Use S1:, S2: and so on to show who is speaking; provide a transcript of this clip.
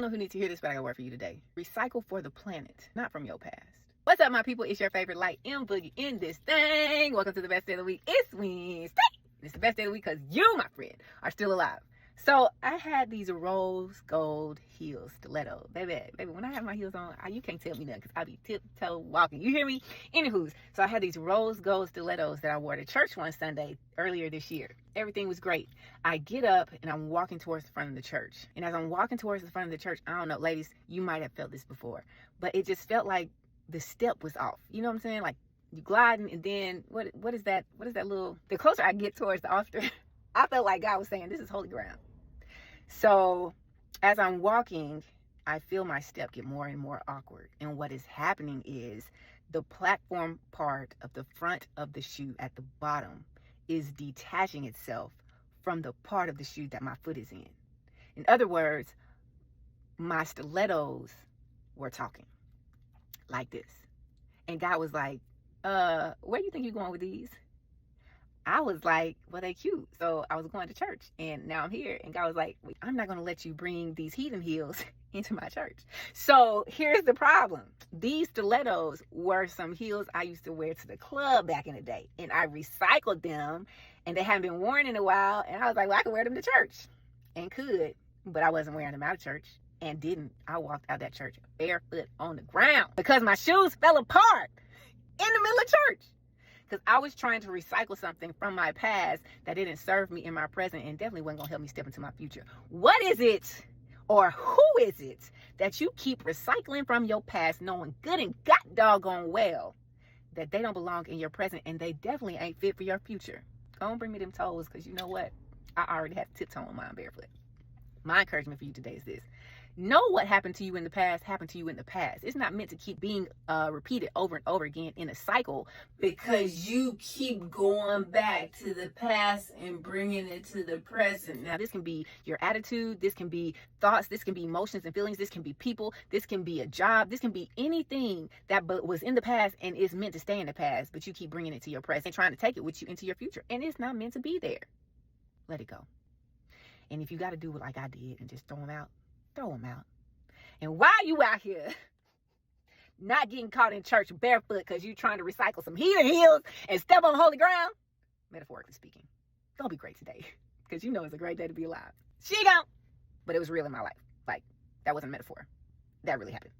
S1: don't know who needs to hear this, but I got a word for you today. Recycle for the planet, not from your past. What's up, my people? It's your favorite light M Boogie in this thing. Welcome to the best day of the week. It's Wednesday. It's the best day of the week because you, my friend, are still alive. So I had these rose gold heels, stiletto. Baby, when I have my heels on, you can't tell me nothing because I be tiptoe walking. You hear me? Anywho's, so I had these rose gold stilettos that I wore to church one Sunday earlier this year. Everything was great. I get up and I'm walking towards the front of the church. And as I'm walking towards the front of the church, I don't know, ladies, you might have felt this before, but it just felt like the step was off. You know what I'm saying? Like you gliding and then what is that little, the closer I get towards the altar, I felt like God was saying, this is holy ground. So as I'm walking, I feel my step get more and more awkward. And what is happening is the platform part of the front of the shoe at the bottom is detaching itself from the part of the shoe that my foot is in. In other words, my stilettos were talking like this. And God was like, where do you think you're going with these? I was like, well, they cute. So I was going to church and now I'm here. And God was like, I'm not going to let you bring these heathen heels into my church. So here's the problem. These stilettos were some heels I used to wear to the club back in the day. And I recycled them and they hadn't been worn in a while. And I was like, well, I could wear them to church and could, but I wasn't wearing them out of church and didn't. I walked out that church barefoot on the ground because my shoes fell apart in the middle of church. Because I was trying to recycle something from my past that didn't serve me in my present and definitely wasn't going to help me step into my future. What is it or who is it that you keep recycling from your past knowing good and god doggone well that they don't belong in your present and they definitely ain't fit for your future? Go on, bring me them toes because you know what? I already have to tiptoe on mine barefoot. My encouragement for you today is this. Know what happened to you in the past happened to you in the past. It's not meant to keep being repeated over and over again in a cycle because you keep going back to the past and bringing it to the present. Now, this can be your attitude. This can be thoughts. This can be emotions and feelings. This can be people. This can be a job. This can be anything that was in the past and is meant to stay in the past, but you keep bringing it to your present and trying to take it with you into your future. And it's not meant to be there. Let it go. And if you got to do it like I did and just throw them out, throw them out. And while you out here not getting caught in church barefoot because you trying to recycle some heathen heels and step on holy ground, metaphorically speaking, don't be great today because you know it's a great day to be alive. She don't. But it was real in my life. Like, that wasn't a metaphor. That really happened.